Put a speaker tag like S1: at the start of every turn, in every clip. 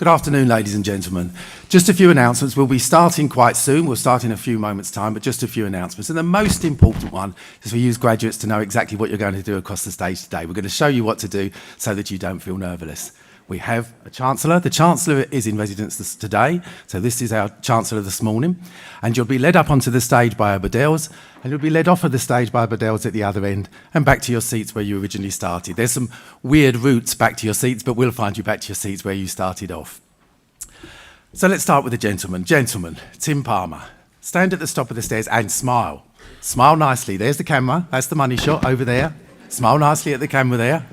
S1: Good afternoon, ladies and gentlemen. Just a few announcements. We'll be starting quite soon. We'll start in a few moments' time, but just a few announcements. And the most important one is for you graduates to know exactly what you're going to do across the stage today. We're going to show you what to do so that you don't feel nervous. We have a Chancellor. The Chancellor is in residence today, so this is our Chancellor this morning. And you'll be led up onto the stage by our Bedels, and you'll be led off of the stage by Bedels at the other end, and back to your seats where you originally started. There's some weird routes back to your seats, but we'll find you back to your seats where you started off. So let's start with the gentleman. Gentleman, Tim Palmer. Stand at the top of the stairs and smile. Smile nicely. There's the camera. That's the money shot over there. Smile nicely at the camera there.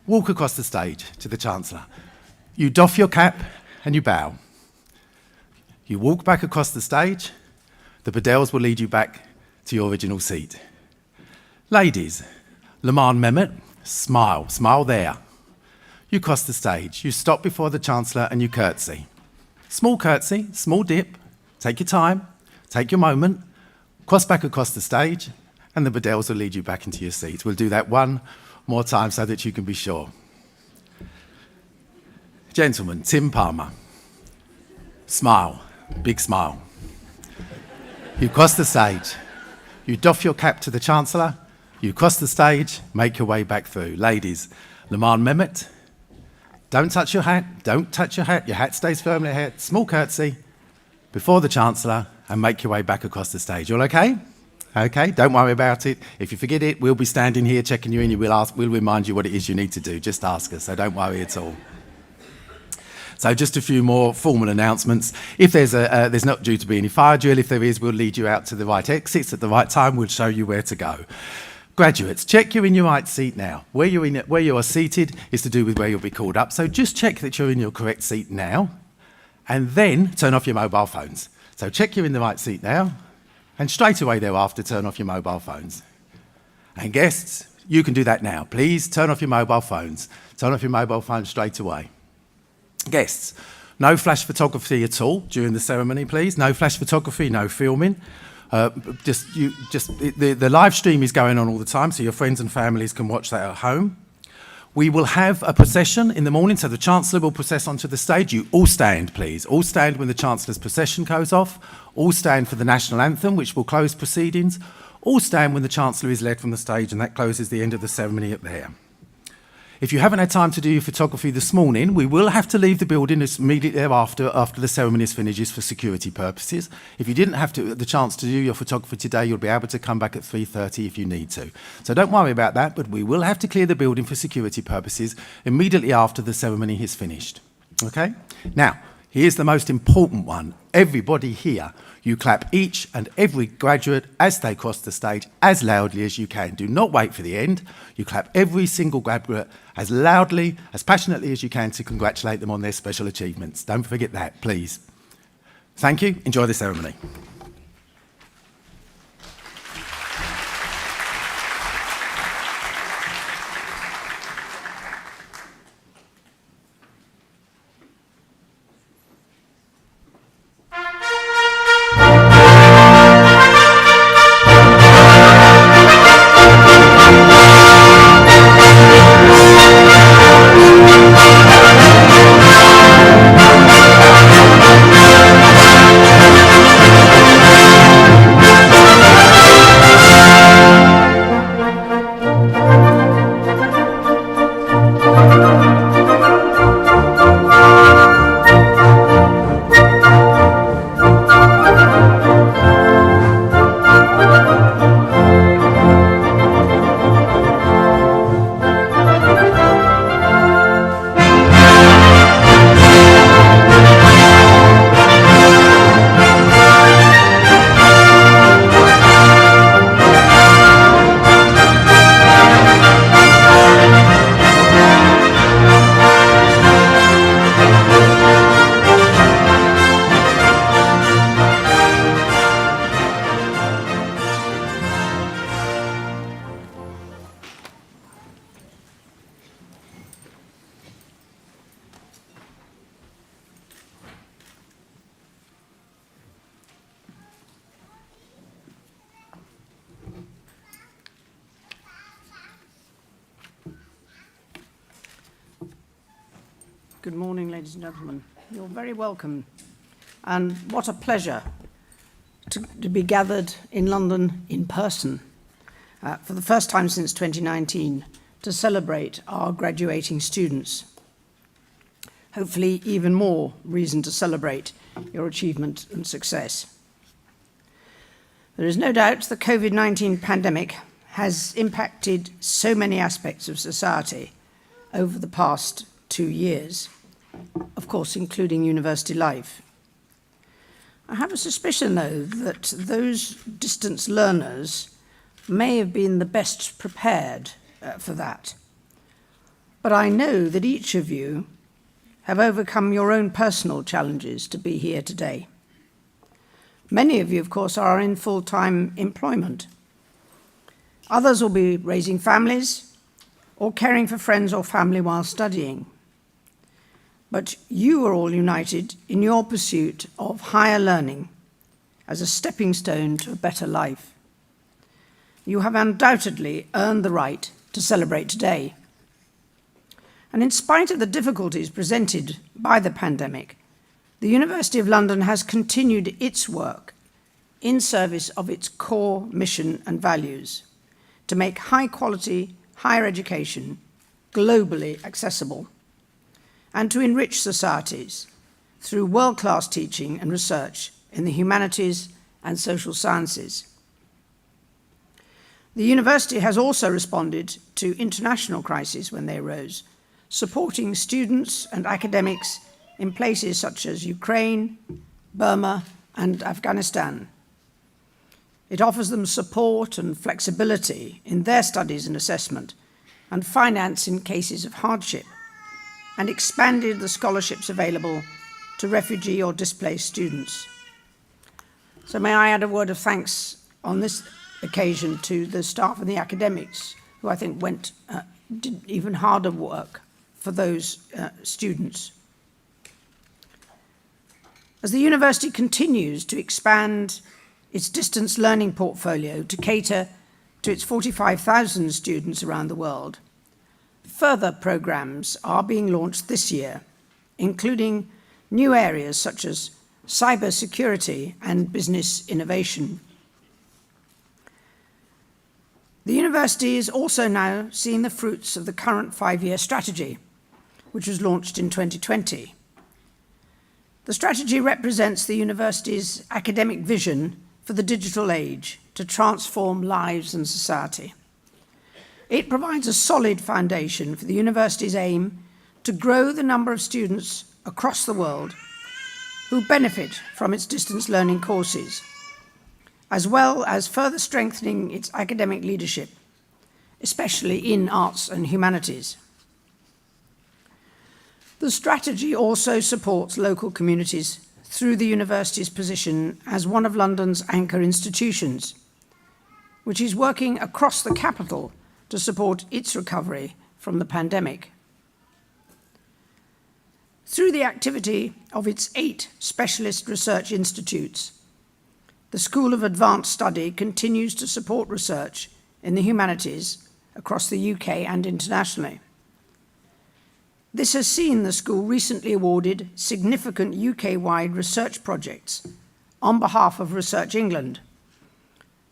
S1: Walk across the stage to the Chancellor. You doff your cap and you bow. You walk back across the stage. The Bedels will lead you back to your original seat. Ladies, Laman Mehmet, smile. Smile there. You cross the stage. You stop before the Chancellor and you curtsy. Small curtsy, small dip. Take your time. Take your moment. Cross back across the stage and the Bedels will lead you back into your seat. We'll do that one more time so that you can be sure. Gentleman, Tim Palmer. Smile, big smile. You cross the stage. You doff your cap to the Chancellor. You cross the stage, make your way back through. Ladies, Laman Mehmet. Don't touch your hat. Don't touch your hat. Your hat stays firmly ahead. Small curtsy before the Chancellor and make your way back across the stage. All okay? Okay, don't worry about it. If you forget it, we'll be standing here checking you in. We'll remind you what it is you need to do. Just ask us, so don't worry at all. So just a few more formal announcements. If there's not due to be any fire drill, if there is, we'll lead you out to the right exits at the right time. We'll show you where to go. Graduates, check you're in your right seat now. Where you are seated is to do with where you'll be called up. So just check that you're in your correct seat now, and then turn off your mobile phones. So check you're in the right seat now. And straight away thereafter, turn off your mobile phones. And guests, you can do that now. Please turn off your mobile phones. Turn off your mobile phones straight away. Guests, no flash photography at all during the ceremony, please. No flash photography, no filming. The live stream is going on all the time, so your friends and families can watch that at home. We will have a procession in the morning, so the Chancellor will process onto the stage. You all stand, please. All stand when the Chancellor's procession goes off. All stand for the National Anthem, which will close proceedings. All stand when the Chancellor is led from the stage, and that closes the end of the ceremony up there. If you haven't had time to do your photography this morning, we will have to leave the building immediately thereafter, after the ceremony finishes, for security purposes. If you didn't have the chance to do your photography today, you'll be able to come back at 3:30 if you need to. So don't worry about that, but we will have to clear the building for security purposes immediately after the ceremony is finished. Okay? Now, here's the most important one. Everybody here, you clap each and every graduate as they cross the stage as loudly as you can. Do not wait for the end. You clap every single graduate as loudly, as passionately as you can to congratulate them on their special achievements. Don't forget that, please. Thank you. Enjoy the ceremony.
S2: Good morning, ladies and gentlemen. You're very welcome. And what a pleasure to be gathered in London in person for the first time since 2019 to celebrate our graduating students. Hopefully, even more reason to celebrate your achievement and success. There is no doubt the COVID-19 pandemic has impacted so many aspects of society over the past 2 years, of course, including university life. I have a suspicion, though, that those distance learners may have been the best prepared for that. But I know that each of you have overcome your own personal challenges to be here today. Many of you, of course, are in full-time employment. Others will be raising families or caring for friends or family while studying. But you are all united in your pursuit of higher learning as a stepping stone to a better life. You have undoubtedly earned the right to celebrate today. And in spite of the difficulties presented by the pandemic, the University of London has continued its work in service of its core mission and values to make high-quality higher education globally accessible and to enrich societies through world-class teaching and research in the humanities and social sciences. The university has also responded to international crises when they arose, supporting students and academics in places such as Ukraine, Burma, and Afghanistan. It offers them support and flexibility in their studies and assessment, and finance in cases of hardship, and expanded the scholarships available to refugee or displaced students. So may I add a word of thanks on this occasion to the staff and the academics, who I think did even harder work for those students. As the university continues to expand its distance learning portfolio to cater to its 45,000 students around the world, further programs are being launched this year, including new areas such as cybersecurity and business innovation. The university is also now seeing the fruits of the current 5-year strategy, which was launched in 2020. The strategy represents the university's academic vision for the digital age to transform lives and society. It provides a solid foundation for the university's aim to grow the number of students across the world who benefit from its distance learning courses, as well as further strengthening its academic leadership, especially in arts and humanities. The strategy also supports local communities through the university's position as one of London's anchor institutions, which is working across the capital to support its recovery from the pandemic. Through the activity of its 8 specialist research institutes, the School of Advanced Study continues to support research in the humanities across the UK and internationally. This has seen the school recently awarded significant UK-wide research projects on behalf of Research England,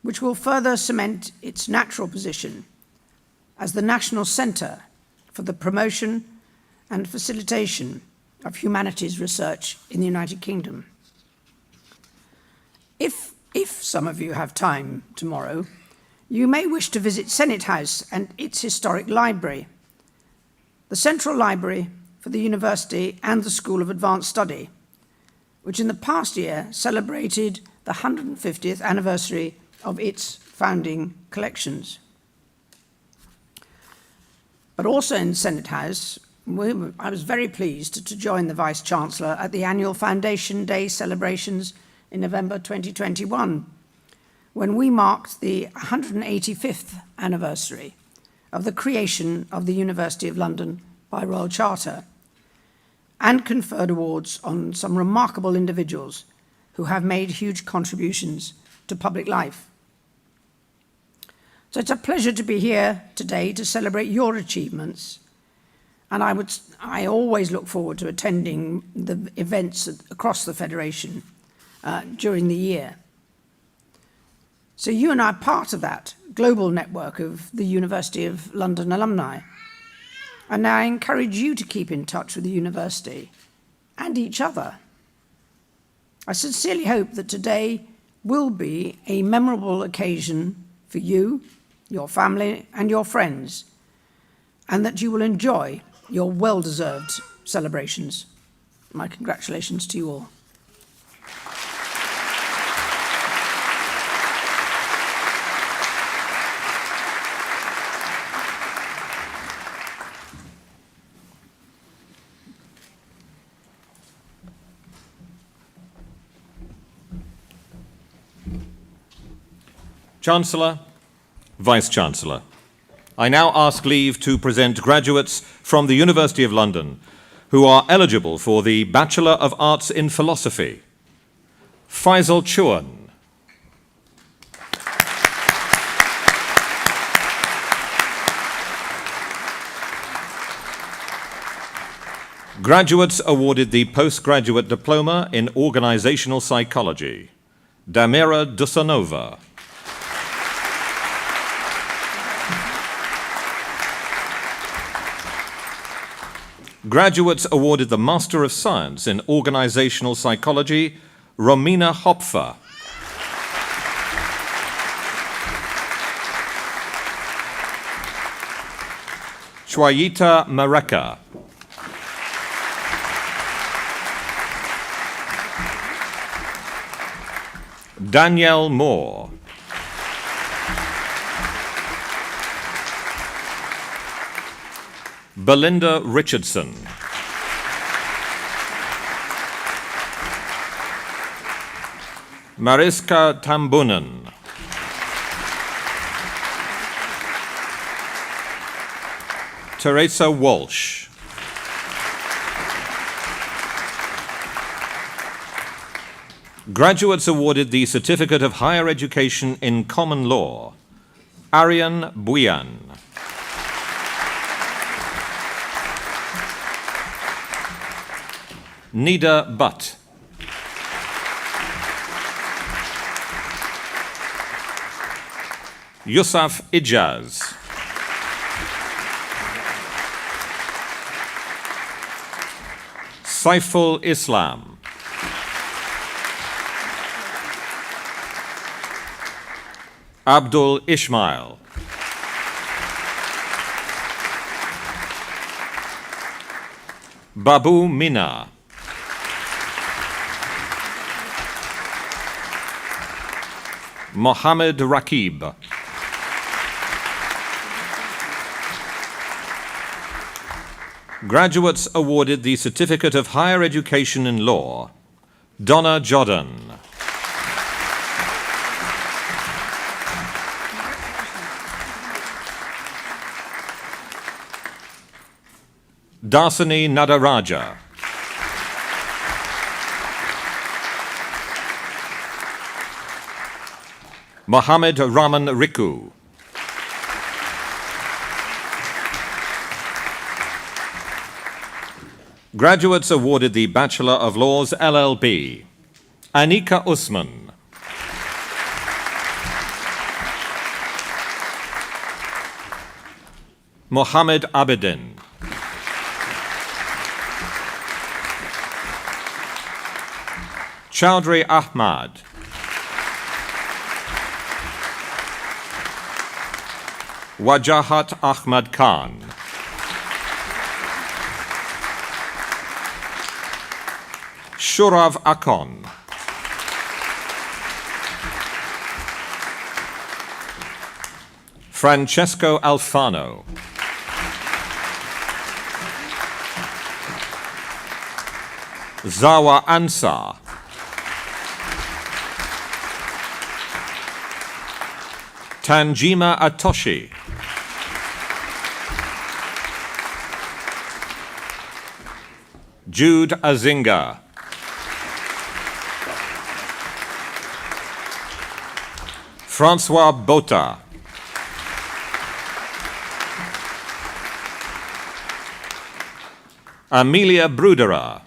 S2: which will further cement its natural position as the national centre for the promotion and facilitation of humanities research in the United Kingdom. If some of you have time tomorrow, you may wish to visit Senate House and its historic library, the central library for the university and the School of Advanced Study, which in the past year celebrated the 150th anniversary of its founding collections. But also in Senate House, I was very pleased to join the Vice-Chancellor at the annual Foundation Day celebrations in November 2021, when we marked the 185th anniversary of the creation of the University of London by Royal Charter, and conferred awards on some remarkable individuals who have made huge contributions to public life. So it's a pleasure to be here today to celebrate your achievements And I always look forward to attending the events across the Federation during the year. So you and I are part of that global network of the University of London alumni. And now I encourage you to keep in touch with the university and each other. I sincerely hope that today will be a memorable occasion for you, your family, and your friends, and that you will enjoy your well-deserved celebrations. My congratulations to you all.
S3: Chancellor, Vice-Chancellor, I now ask leave to present graduates from the University of London who are eligible for the Bachelor of Arts in Philosophy. Faisal Chuan. Graduates awarded the Postgraduate Diploma in Organizational Psychology. Damira Dusanova. Graduates awarded the Master of Science in Organizational Psychology, Romina Hopfer. Chwayita Mareka. Danielle Moore. Belinda Richardson. Mariska Tambunan. Teresa Walsh. Graduates awarded the Certificate of Higher Education in Common Law. Arian Buyan. Nida Butt. Yusuf Ijaz. Saiful Islam. Abdul Ishmael. Babu Mina. Mohammed Rakib. Graduates awarded the Certificate of Higher Education in Law. Donna Jordan. Dasani Nadaraja. Mohammed Raman Riku. Graduates awarded the Bachelor of Laws LLB. Anika Usman. Mohammed Abedin. Chowdhury Ahmad. Wajahat Ahmad Khan. Shurav Akon. Francesco Alfano. Zawa Ansar. Tanjima Atoshi. Jude Azinga. Francois Bota. Amelia Bruderer.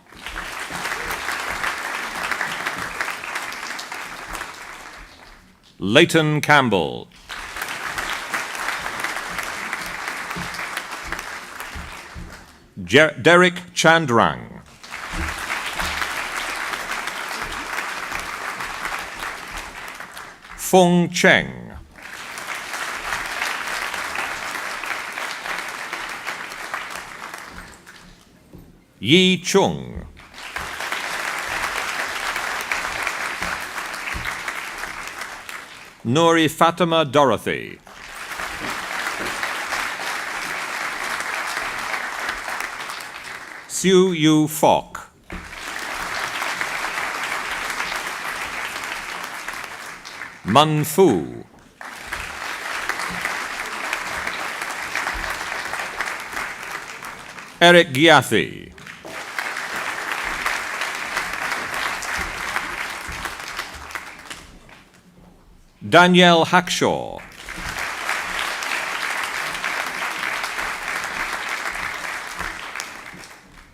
S3: Leighton Campbell. Derek Chandrang. Fung Cheng. Yi Chung. Nuri Fatima Dorothy. Siu Yu Fok. Mun Fu. Eric Giathi. Danielle Hackshaw.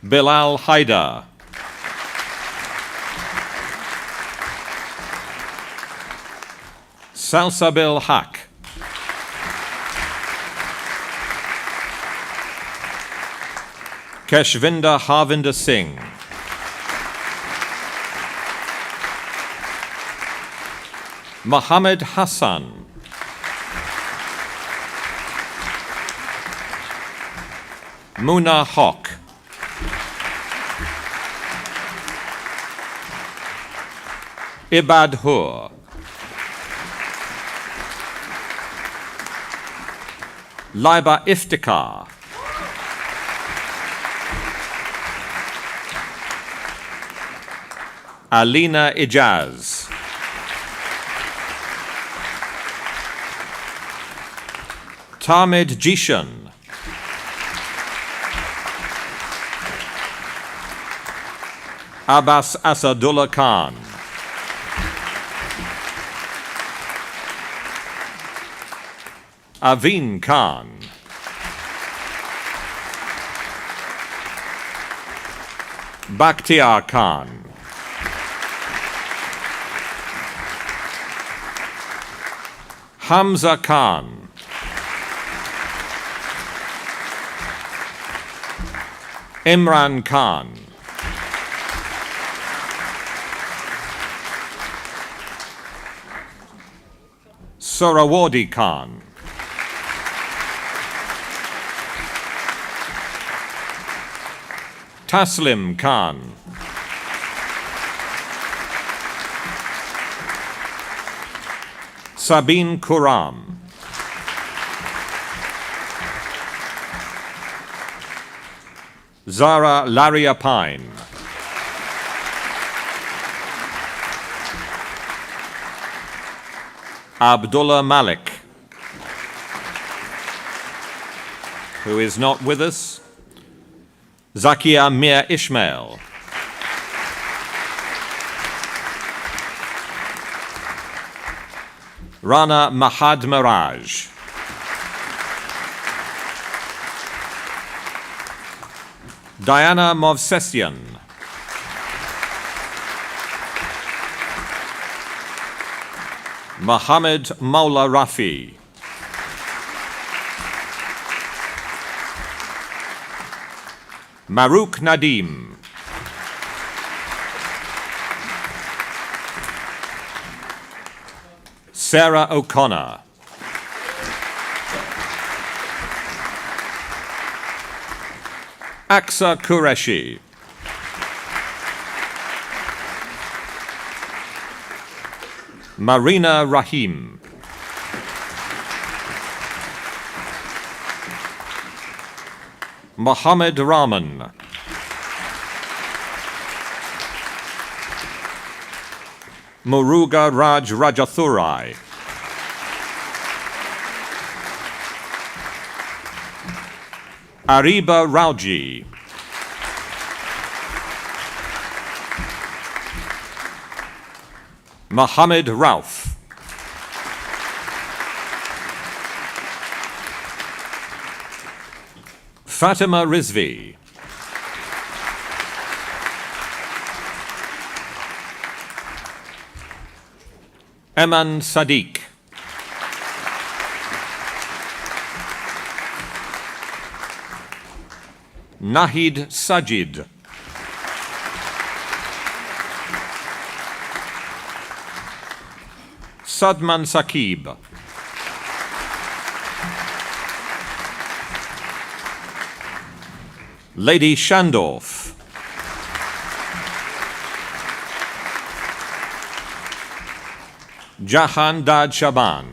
S3: Bilal Haidar. Salsabil Haq. Keshvinda Harvinder Singh. Mohammed Hassan. Muna Haq. Ibad Hur. Laiba Iftikhar. Alina Ijaz. Tamid Jishan. Abbas Asadullah Khan. Aveen Khan. Bakhtiar Khan. Hamza Khan. Imran Khan. Sorawadi Khan. Taslim Khan. Sabine Kuram. Zara Lariapine. Abdullah Malik, who is not with us. Zakia Mir Ishmael. Rana Mahad Miraj. Diana Movsesian. Mohammed Maula Rafi. Marouk Nadim. Sarah O'Connor. Aksa Qureshi. Marina Rahim. Mohammed Rahman. Muruga Raj Rajathurai. Ariba Rauji. Mohammed Rauf. Fatima Rizvi. Eman Sadiq. Nahid Sajid. Sadman Saqib. Lady Shandorf. Jahan Dad Shaban.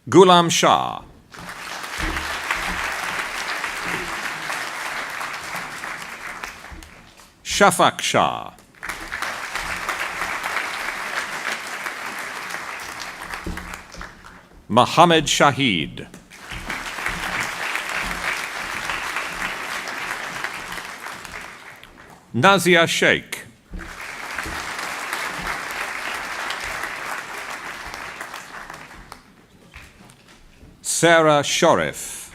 S3: Ghulam Shah. Shafaq Shah. Mohammed Shahid. Nazia Sheikh. Sarah Shorif.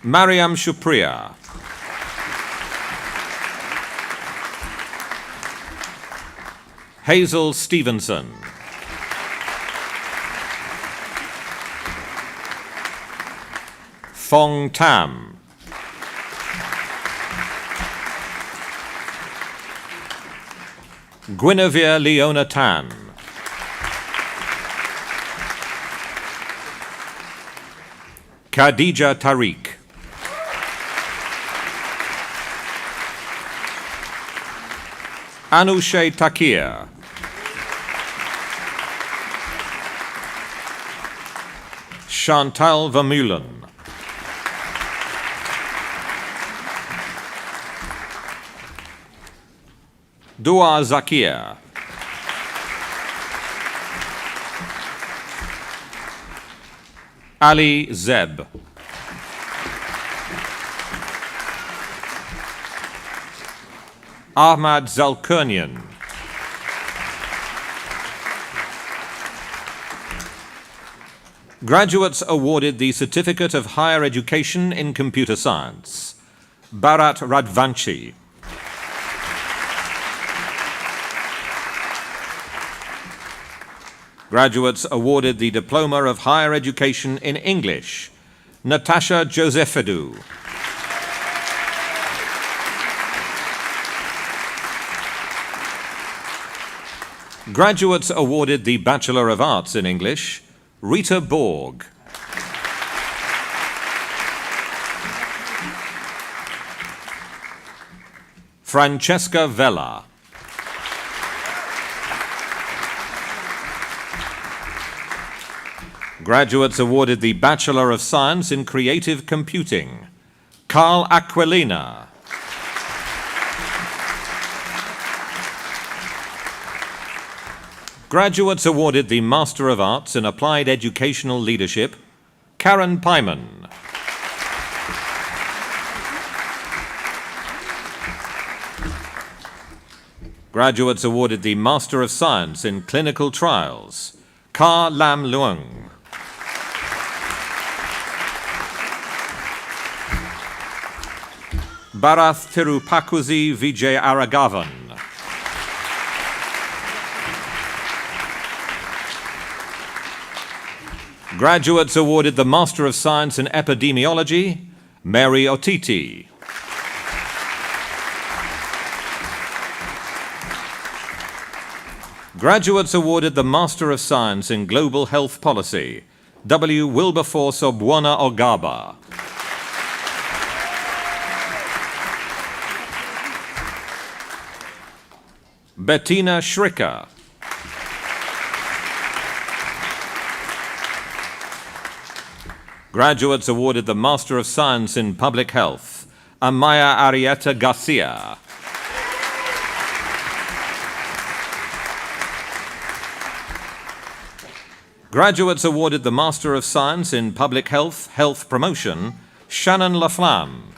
S3: Mariam Shupriya. Hazel Stevenson. Fong Tam. Guinevere Leona Tan. Khadija Tariq. Anushay Takir. Chantal Vermeulen. Dua Zakir. Ali Zeb. Ahmad Zalkurnian. Graduates awarded the Certificate of Higher Education in Computer Science. Bharat Radvanshi. Graduates awarded the Diploma of Higher Education in English. Natasha Josephidou. Graduates awarded the Bachelor of Arts in English. Rita Borg. Francesca Vella. Graduates awarded the Bachelor of Science in Creative Computing. Carl Aquilina. Graduates awarded the Master of Arts in Applied Educational Leadership. Karen Pyman. Graduates awarded the Master of Science in Clinical Trials. Ka Lam Luang. Bharath Tirupakuzi Vijay Aragavan. Graduates awarded the Master of Science in Epidemiology. Mary Otiti. Graduates awarded the Master of Science in Global Health Policy. W. Wilberforce Obwana Ogaba. Bettina Schricker. Graduates awarded the Master of Science in Public Health. Amaya Arieta Garcia. Graduates awarded the Master of Science in Public Health, Health Promotion. Shannon Laflamme.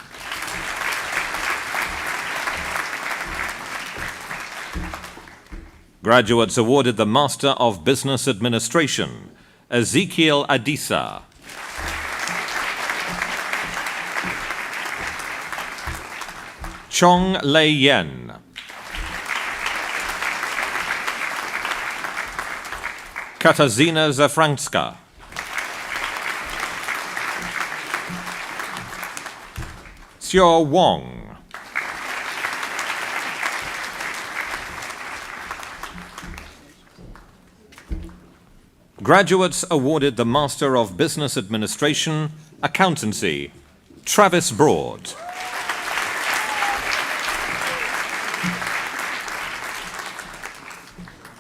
S3: Graduates awarded the Master of Business Administration. Ezekiel Adisa. Chong Lei Yen. Katarzyna Zafranska. Xiao Wong. Graduates awarded the Master of Business Administration, Accountancy, Travis Broad.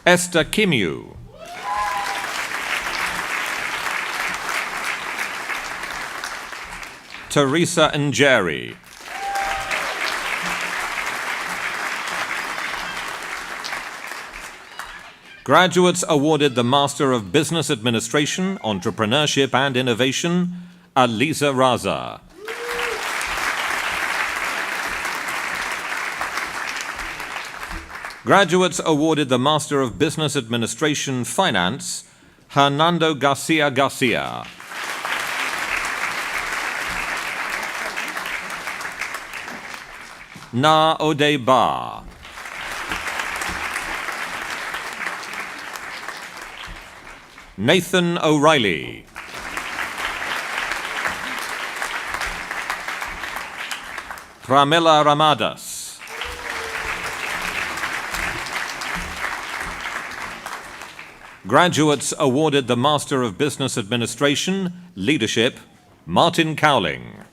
S3: Esther Kimyu. Teresa Njeri. Graduates awarded the Master of Business Administration, Entrepreneurship and Innovation, Aliza Raza. Graduates awarded the Master of Business Administration, Finance, Hernando Garcia Garcia. Na Odeba. Nathan O'Reilly. Pramila Ramadas. Graduates awarded the Master of Business Administration, Leadership, Martin Cowling.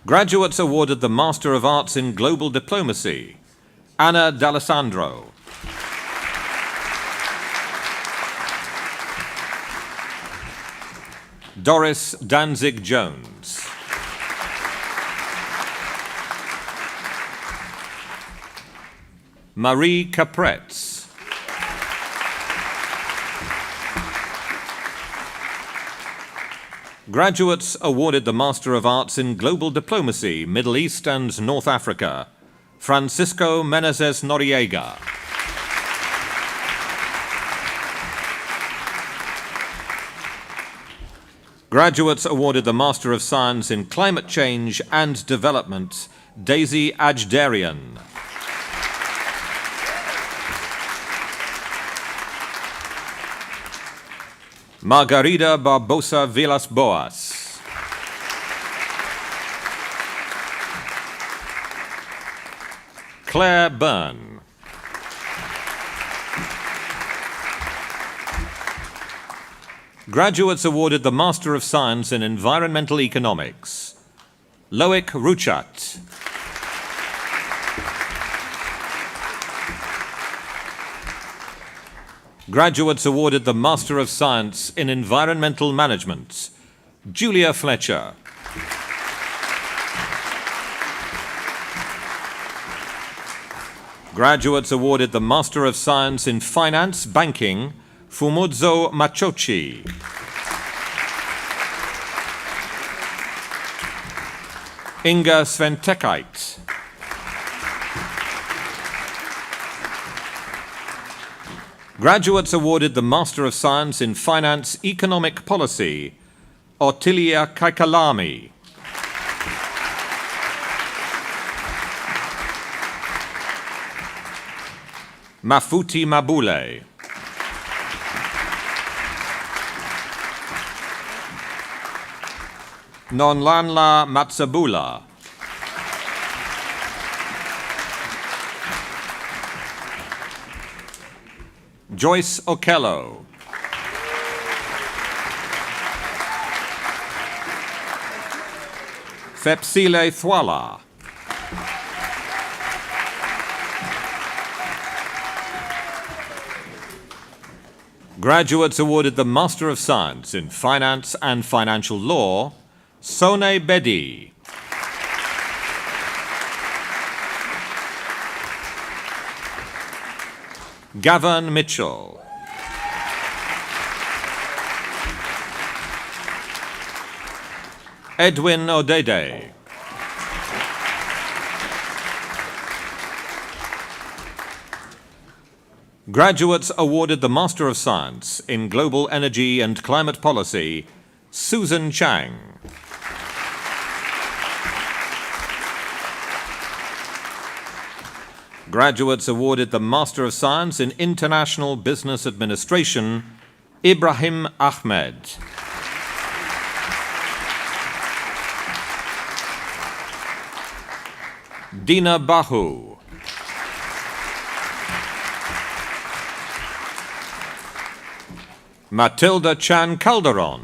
S3: Graduates awarded the Master of Arts in Global Diplomacy, Anna D'Alessandro. Doris Danzig Jones. Marie Capretz. Graduates awarded the Master of Arts in Global Diplomacy, Middle East and North Africa, Francisco Menezes Noriega. Graduates awarded the Master of Science in Climate Change and Development, Daisy Ajdarian. Margarida Barbosa Vilas Boas. Claire Byrne. Graduates awarded the Master of Science in Environmental Economics, Loic Ruchat. Graduates awarded the Master of Science in Environmental Management, Julia Fletcher. Graduates awarded the Master of Science in Finance, Banking, Fumuzzo Machochi. Inga Sventekait. Graduates awarded the Master of Science in Finance, Economic Policy, Ottilia Kaikalami. Mafuti Mabule. Nonlanla Matsabula. Joyce Okello. Fepsile Thwala. Graduates awarded the Master of Science in Finance and Financial Law, Sone Bedi. Gavin Mitchell. Edwin Odede. Graduates awarded the Master of Science in Global Energy and Climate Policy, Susan Chang. Graduates awarded the Master of Science in International Business Administration, Ibrahim Ahmed. Dina Bahu. Matilda Chan Calderon.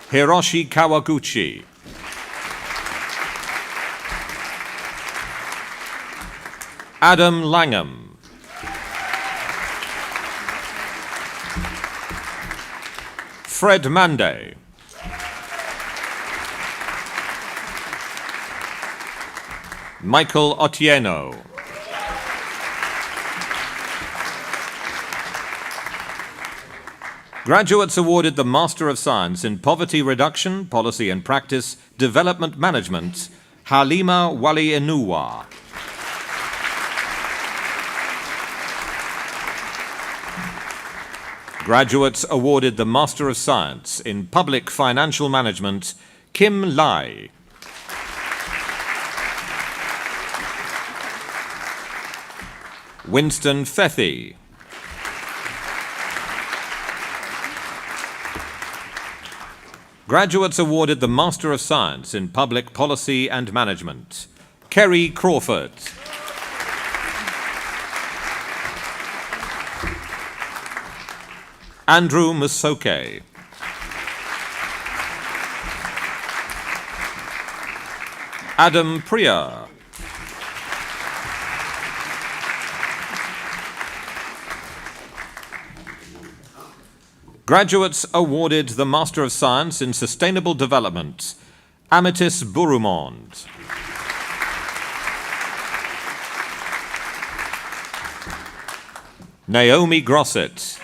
S3: Hiroshi Kawaguchi. Adam Langham. Fred Mande. Michael Otieno. Graduates awarded the Master of Science in Poverty Reduction, Policy and Practice, Development Management, Halima Wali Enuwa. Graduates awarded the Master of Science in Public Financial Management, Kim Lai. Winston Fethy. Graduates awarded the Master of Science in Public Policy and Management, Kerry Crawford. Andrew Musoke. Adam Priya. Graduates awarded the Master of Science in Sustainable Development, Amethyst Burumond. Naomi Grosset.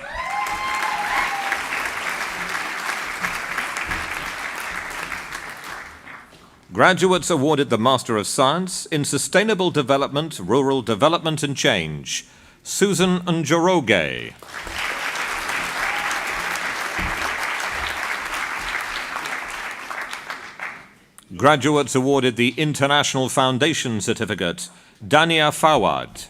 S3: Graduates awarded the Master of Science in Sustainable Development, Rural Development and Change, Susan Njoroge. Graduates awarded the International Foundation Certificate, Dania Fawad.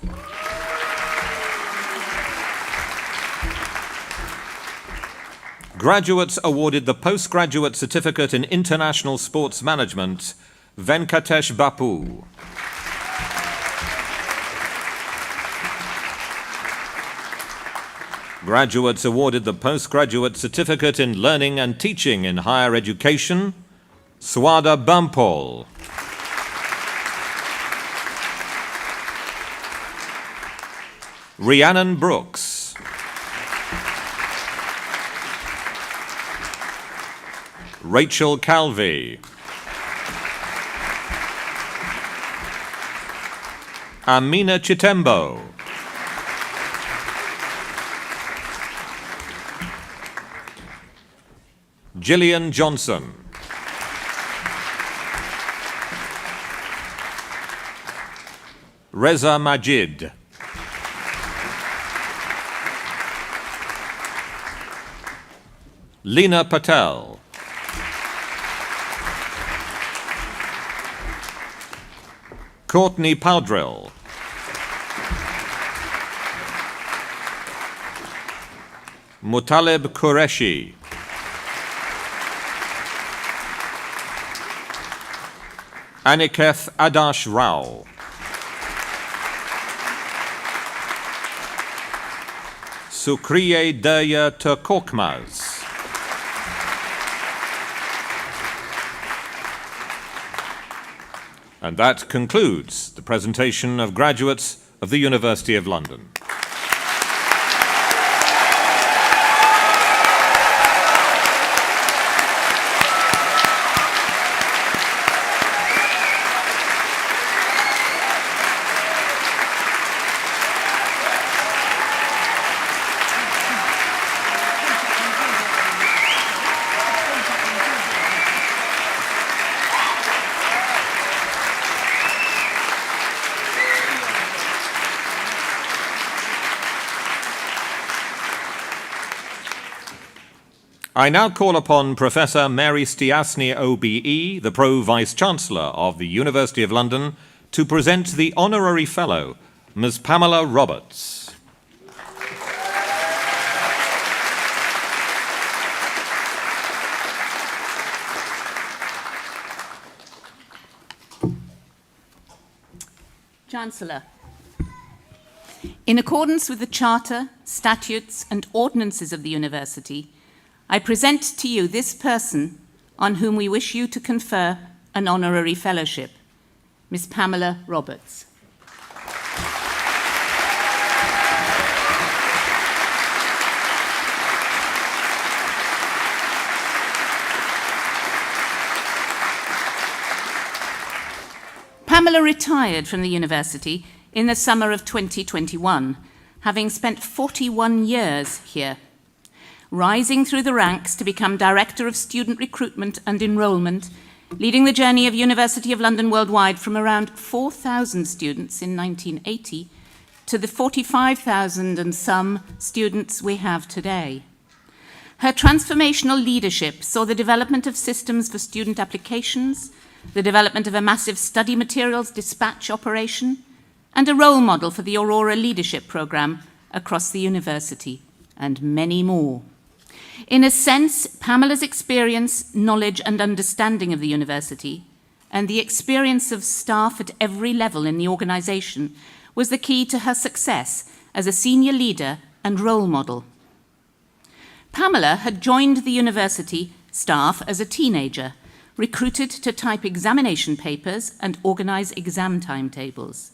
S3: Graduates awarded the Postgraduate Certificate in International Sports Management, Venkatesh Bapu. Graduates awarded the Postgraduate Certificate in Learning and Teaching in Higher Education, Swada Bampol. Rhiannon Brooks. Rachel Calvi. Amina Chitembo. Gillian Johnson. Reza Majid. Lena Patel. Courtney Powdrill. Mutalib Qureshi. Aniketh Adash Rao. Sukriye Daya Turkokmaz. And that concludes the presentation of graduates of the University of London. I now call upon Professor Mary Stiasny OBE, the Pro-Vice-Chancellor of the University of London, to present the Honorary Fellow, Ms. Pamela Roberts.
S4: Chancellor, in accordance with the Charter, statutes and ordinances of the University, I present to you this person on whom we wish you to confer an honorary fellowship, Ms. Pamela Roberts. Pamela retired from the university in the summer of 2021, having spent 41 years here, rising through the ranks to become Director of Student Recruitment and Enrolment, leading the journey of University of London worldwide from around 4,000 students in 1980 to the 45,000 and some students we have today. Her transformational leadership saw the development of systems for student applications, the development of a massive study materials dispatch operation, and a role model for the Aurora Leadership Programme across the university, and many more. In a sense, Pamela's experience, knowledge and understanding of the university, and the experience of staff at every level in the organisation was the key to her success as a senior leader and role model. Pamela had joined the university staff as a teenager, recruited to type examination papers and organise exam timetables.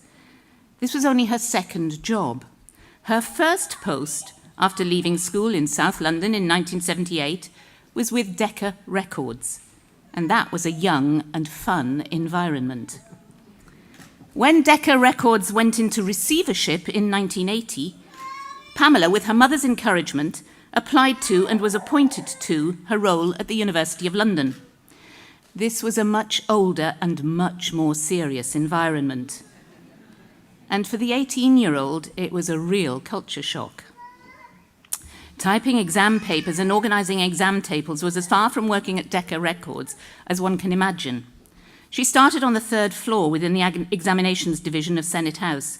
S4: This was only her second job. Her first post, after leaving school in South London in 1978, was with Decca Records, and that was a young and fun environment. When Decca Records went into receivership in 1980, Pamela, with her mother's encouragement, applied to and was appointed to her role at the University of London. This was a much older and much more serious environment. And for the 18-year-old, it was a real culture shock. Typing exam papers and organising exam tables was as far from working at Decca Records as one can imagine. She started on the 3rd floor within the examinations division of Senate House.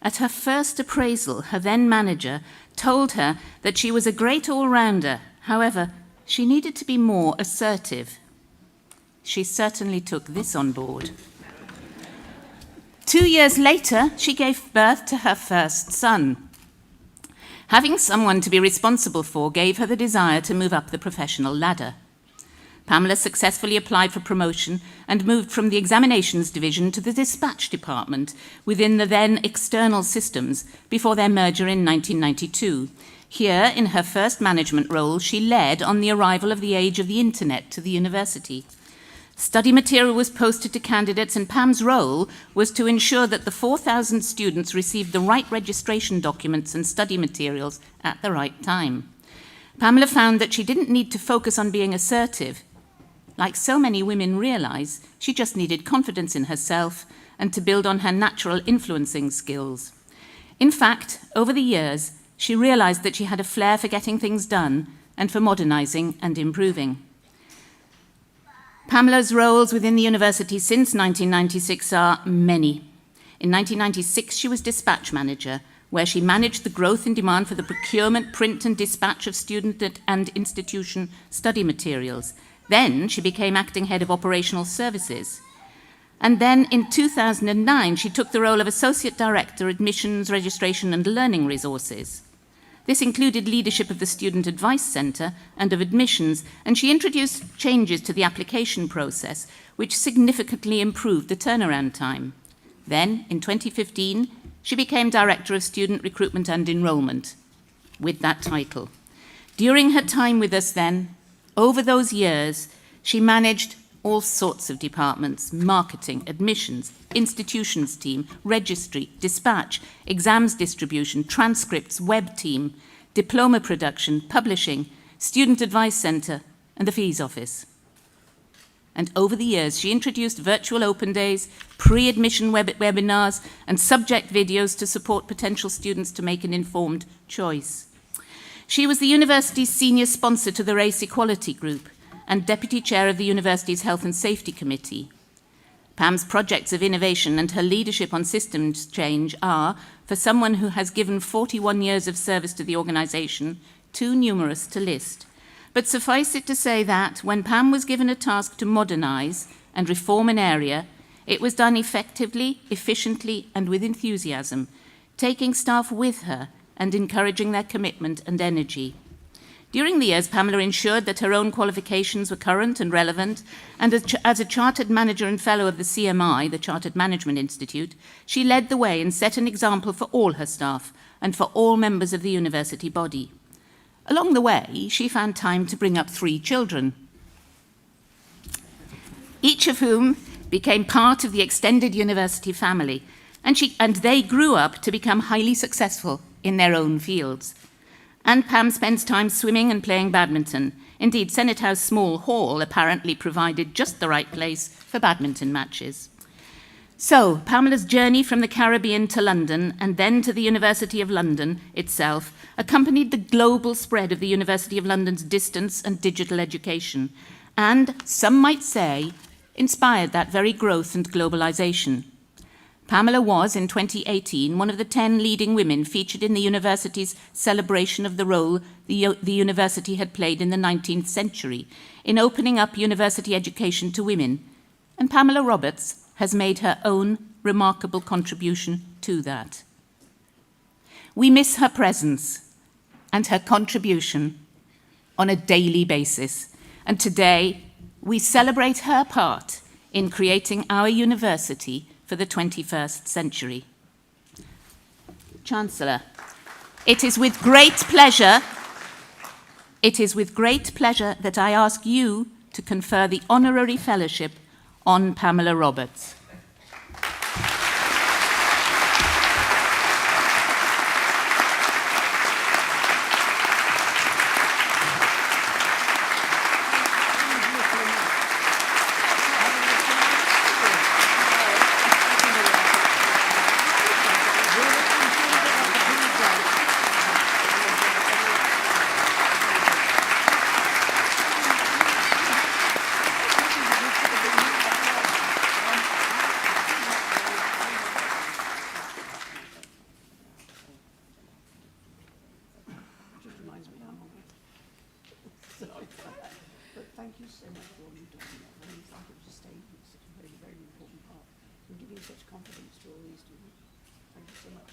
S4: At her first appraisal, her then manager told her that she was a great all-rounder. However, she needed to be more assertive. She certainly took this on board. 2 years later, she gave birth to her first son. Having someone to be responsible for gave her the desire to move up the professional ladder. Pamela successfully applied for promotion and moved from the examinations division to the dispatch department within the then external systems before their merger in 1992. Here, in her first management role, she led on the arrival of the age of the internet to the university. Study material was posted to candidates, and Pam's role was to ensure that the 4,000 students received the right registration documents and study materials at the right time. Pamela found that she didn't need to focus on being assertive. Like so many women realise, she just needed confidence in herself and to build on her natural influencing skills. In fact, over the years, she realised that she had a flair for getting things done and for modernising and improving. Pamela's roles within the university since 1996 are many. In 1996, she was dispatch manager, where she managed the growth in demand for the procurement, print and dispatch of student and institution study materials. Then she became acting head of operational services. And then in 2009, she took the role of associate director, admissions, registration and learning resources. This included leadership of the Student Advice Centre and of admissions, and she introduced changes to the application process, which significantly improved the turnaround time. Then, in 2015, she became Director of Student Recruitment and Enrolment, with that title. During her time with us then, over those years, she managed all sorts of departments: marketing, admissions, institutions team, registry, dispatch, exams distribution, transcripts, web team, diploma production, publishing, student advice centre, and the fees office. And over the years, she introduced virtual open days, pre-admission webinars, and subject videos to support potential students to make an informed choice. She was the university's senior sponsor to the Race Equality Group and deputy chair of the university's Health and Safety Committee. Pam's projects of innovation and her leadership on systems change are, for someone who has given 41 years of service to the organisation, too numerous to list. But suffice it to say that when Pam was given a task to modernise and reform an area, it was done effectively, efficiently, and with enthusiasm, taking staff with her and encouraging their commitment and energy. During the years, Pamela ensured that her own qualifications were current and relevant, and as a Chartered Manager and Fellow of the CMI, the Chartered Management Institute, she led the way and set an example for all her staff and for all members of the university body. Along the way, she found time to bring up 3 children, each of whom became part of the extended university family, and they grew up to become highly successful in their own fields. And Pam spends time swimming and playing badminton. Indeed, Senate House Small Hall apparently provided just the right place for badminton matches. So, Pamela's journey from the Caribbean to London and then to the University of London itself accompanied the global spread of the University of London's distance and digital education, and, some might say, inspired that very growth and globalisation. Pamela was, in 2018, one of the 10 leading women featured in the university's celebration of the role the university had played in the 19th century in opening up university education to women, and Pamela Roberts has made her own remarkable contribution to that. We miss her presence and her contribution on a daily basis, and today we celebrate her part in creating our university for the 21st century. Chancellor, it is with great pleasure that I ask you to confer the Honorary Fellowship on Pamela Roberts.
S2: Thank you so much for all you've done. I mean, thank you for staying. It's such a very, very important part in giving such confidence to all these students. Thank you so much.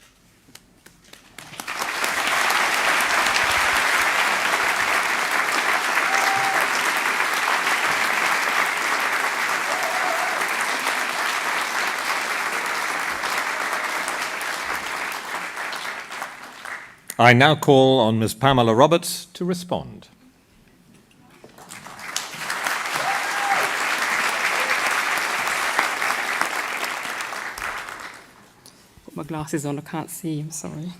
S3: I now call on Ms. Pamela Roberts to respond.
S5: Put my glasses on, I can't see, I'm sorry.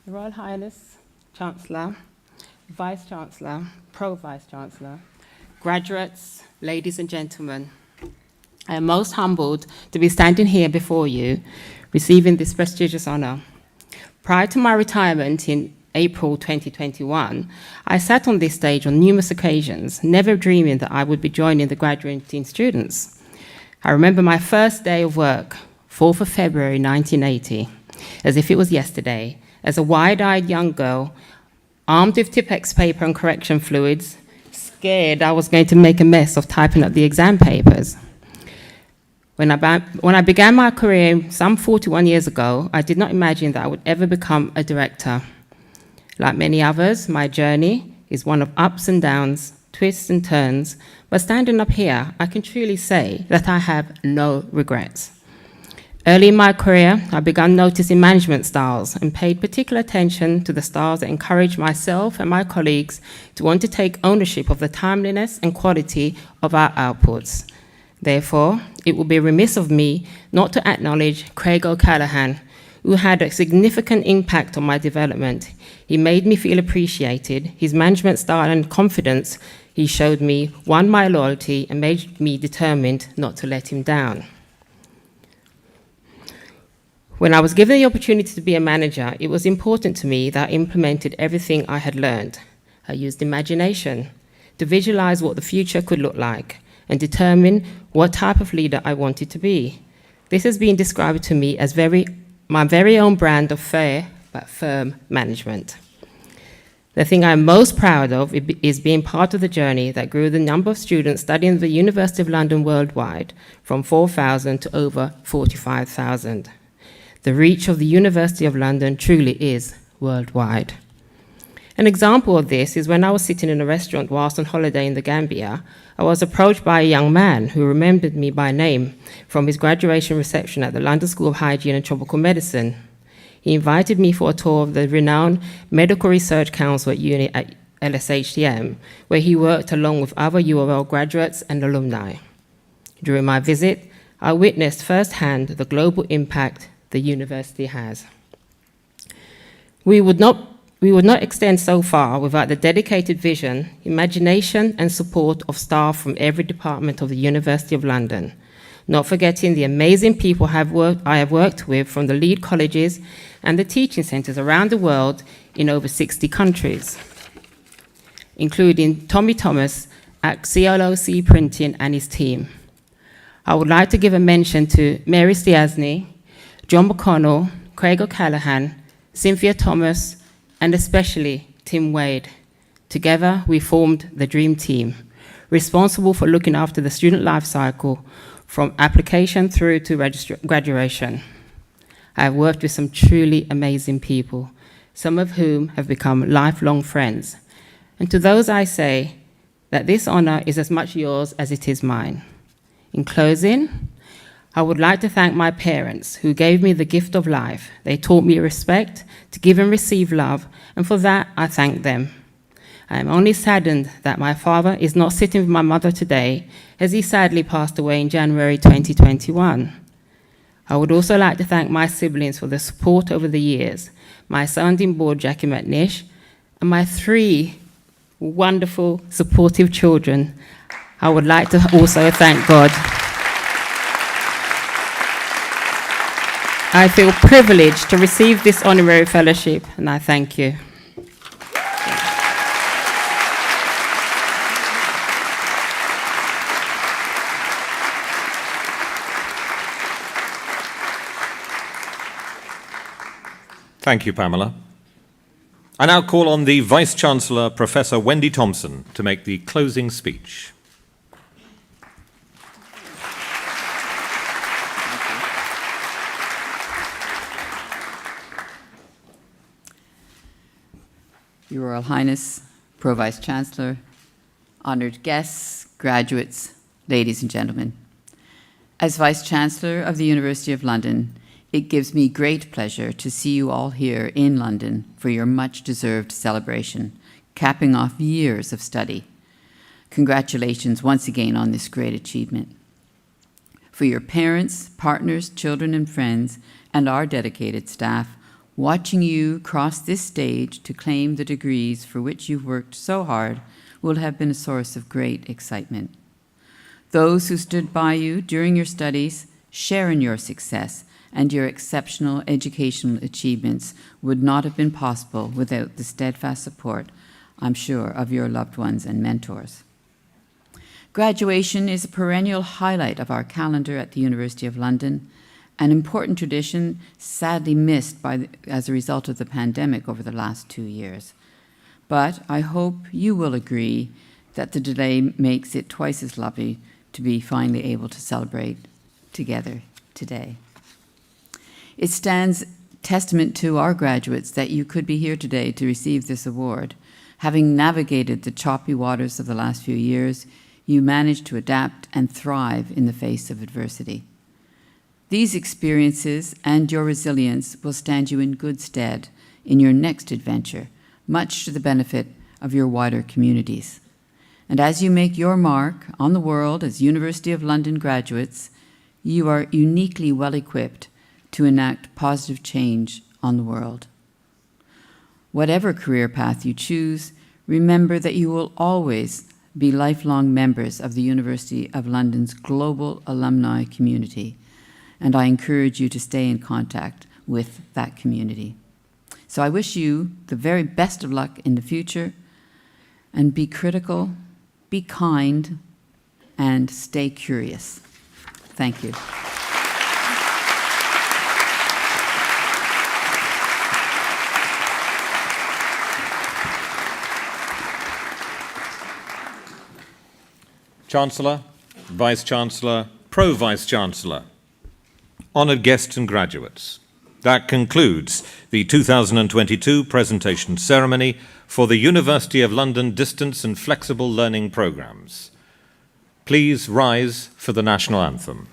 S5: Your Royal Highness, Chancellor, Vice-Chancellor, Pro-Vice-Chancellor, graduates, ladies and gentlemen, I am most humbled to be standing here before you, receiving this prestigious honour. Prior to my retirement in April 2021, I sat on this stage on numerous occasions, never dreaming that I would be joining the graduating students. I remember my first day of work, 4th of February 1980, as if it was yesterday, as a wide-eyed young girl, armed with Tipp-Ex paper and correction fluids, scared I was going to make a mess of typing up the exam papers. When I began my career some 41 years ago, I did not imagine that I would ever become a director. Like many others, my journey is one of ups and downs, twists and turns, but standing up here, I can truly say that I have no regrets. Early in my career, I began noticing management styles and paid particular attention to the styles that encouraged myself and my colleagues to want to take ownership of the timeliness and quality of our outputs. Therefore, it would be remiss of me not to acknowledge Craig O'Callaghan, who had a significant impact on my development. He made me feel appreciated. His management style and confidence he showed me won my loyalty and made me determined not to let him down. When I was given the opportunity to be a manager, it was important to me that I implemented everything I had learned. I used imagination to visualize what the future could look like and determine what type of leader I wanted to be. This has been described to me as my very own brand of fair but firm management. The thing I'm most proud of is being part of the journey that grew the number of students studying at the University of London worldwide from 4,000 to over 45,000. The reach of the University of London truly is worldwide. An example of this is when I was sitting in a restaurant whilst on holiday in the Gambia, I was approached by a young man who remembered me by name from his graduation reception at the London School of Hygiene and Tropical Medicine. He invited me for a tour of the renowned Medical Research Council unit at LSHTM, where he worked along with other URL graduates and alumni. During my visit, I witnessed firsthand the global impact the university has. We would not extend so far without the dedicated vision, imagination, and support of staff from every department of the University of London, not forgetting the amazing people I have worked with from the lead colleges and the teaching centres around the world in over 60 countries, including Tommy Thomas at CLOC Printing and his team. I would like to give a mention to Mary Stiasny, John McConnell, Craig O'Callaghan, Cynthia Thomas, and especially Tim Wade. Together, we formed the Dream Team, responsible for looking after the student life cycle from application through to graduation. I have worked with some truly amazing people, some of whom have become lifelong friends. And to those I say that this honor is as much yours as it is mine. In closing, I would like to thank my parents who gave me the gift of life. They taught me respect, to give and receive love, and for that I thank them. I am only saddened that my father is not sitting with my mother today, as he sadly passed away in January 2021. I would also like to thank my siblings for the support over the years, my sounding board, Jackie McNish, and my 3 wonderful, supportive children. I would like to also thank God. I feel privileged to receive this honorary fellowship, and I thank you.
S3: Thank you, Pamela. I now call on the Vice-Chancellor, Professor Wendy Thompson, to make the closing speech.
S6: Your Royal Highness, Pro-Vice-Chancellor, honoured guests, graduates, ladies and gentlemen. As Vice-Chancellor of the University of London, it gives me great pleasure to see you all here in London for your much-deserved celebration, capping off years of study. Congratulations once again on this great achievement. For your parents, partners, children and friends, and our dedicated staff, watching you cross this stage to claim the degrees for which you've worked so hard will have been a source of great excitement. Those who stood by you during your studies share in your success, and your exceptional educational achievements would not have been possible without the steadfast support, I'm sure, of your loved ones and mentors. Graduation is a perennial highlight of our calendar at the University of London, an important tradition sadly missed as a result of the pandemic over the last 2 years. But I hope you will agree that the delay makes it twice as lovely to be finally able to celebrate together today. It stands testament to our graduates that you could be here today to receive this award. Having navigated the choppy waters of the last few years, you managed to adapt and thrive in the face of adversity. These experiences and your resilience will stand you in good stead in your next adventure, much to the benefit of your wider communities. And as you make your mark on the world as University of London graduates, you are uniquely well-equipped to enact positive change on the world. Whatever career path you choose, remember that you will always be lifelong members of the University of London's global alumni community. and I encourage you to stay in contact with that community. So I wish you the very best of luck in the future, and be critical, be kind, and stay curious. Thank you.
S3: Chancellor, Vice-Chancellor, Pro-Vice-Chancellor, honoured guests and graduates, that concludes the 2022 presentation ceremony for the University of London Distance and Flexible Learning Programmes. Please rise for the National Anthem.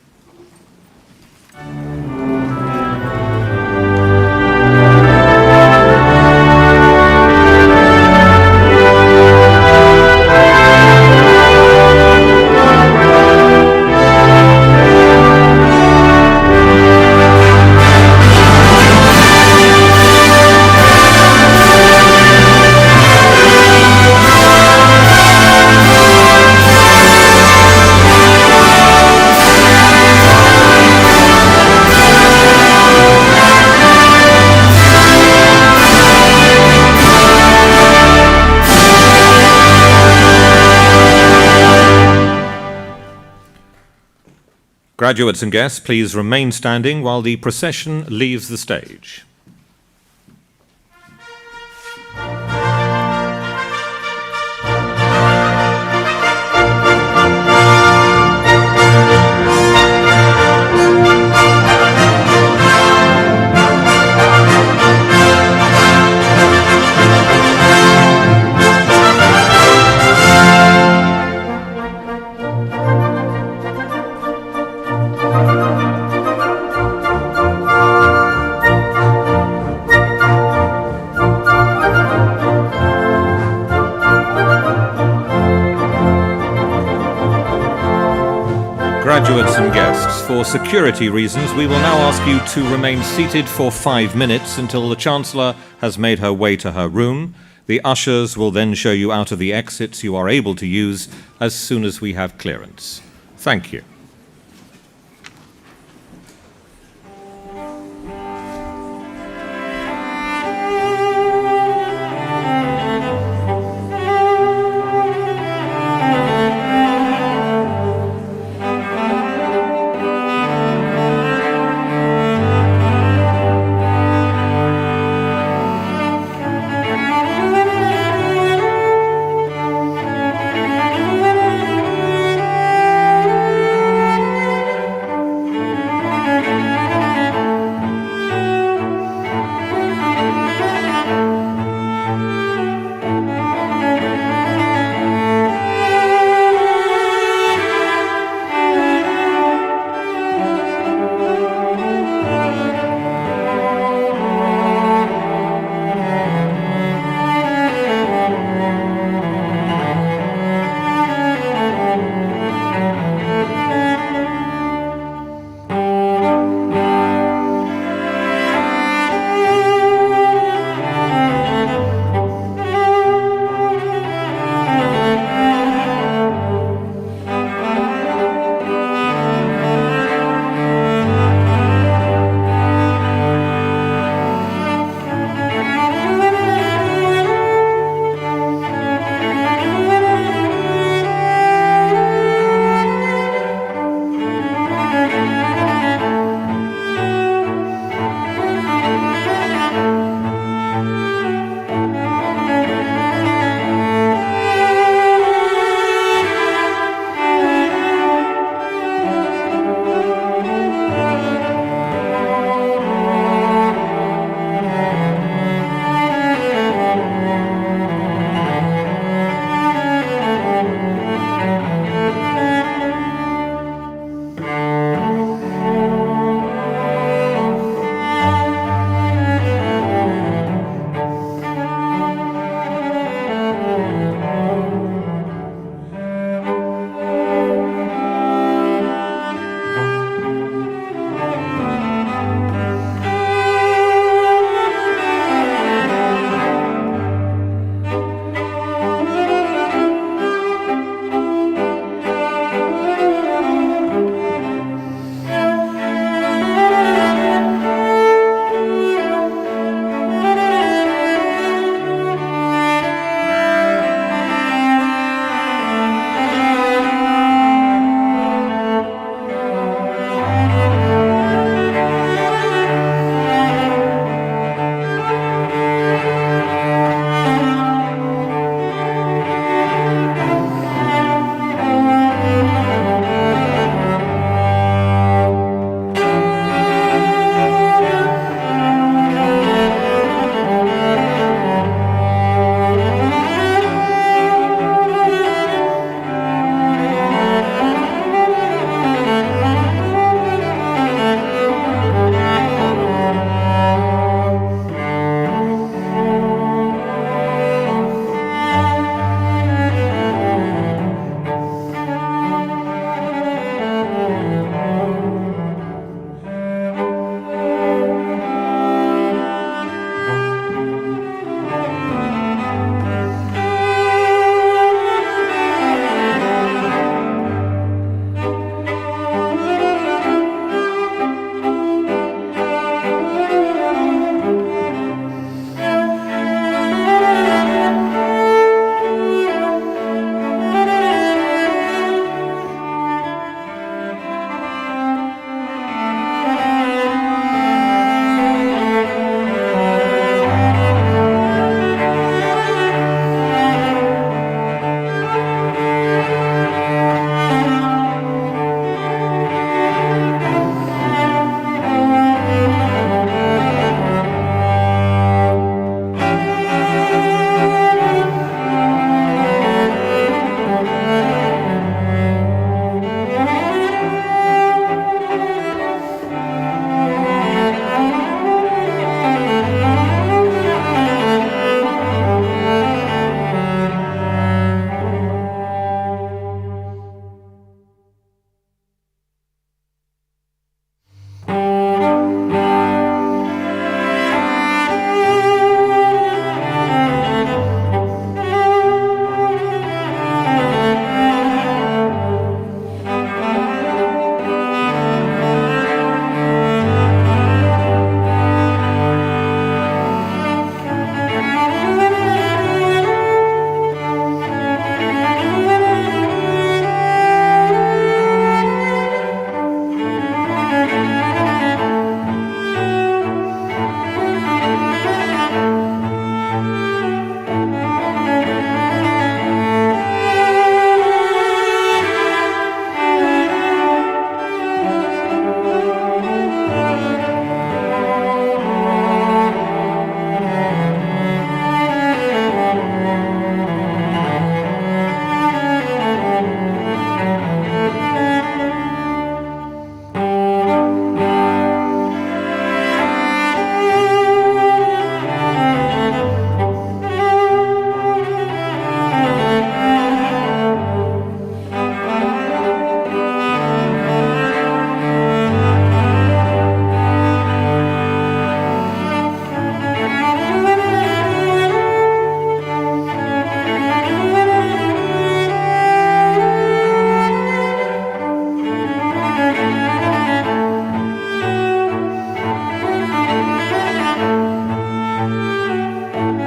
S3: Graduates and guests, please remain standing while the procession leaves the stage. Graduates and guests, for security reasons, we will now ask you to remain seated for 5 minutes until the Chancellor has made her way to her room. The ushers will then show you out of the exits you are able to use as soon as we have clearance. Thank you.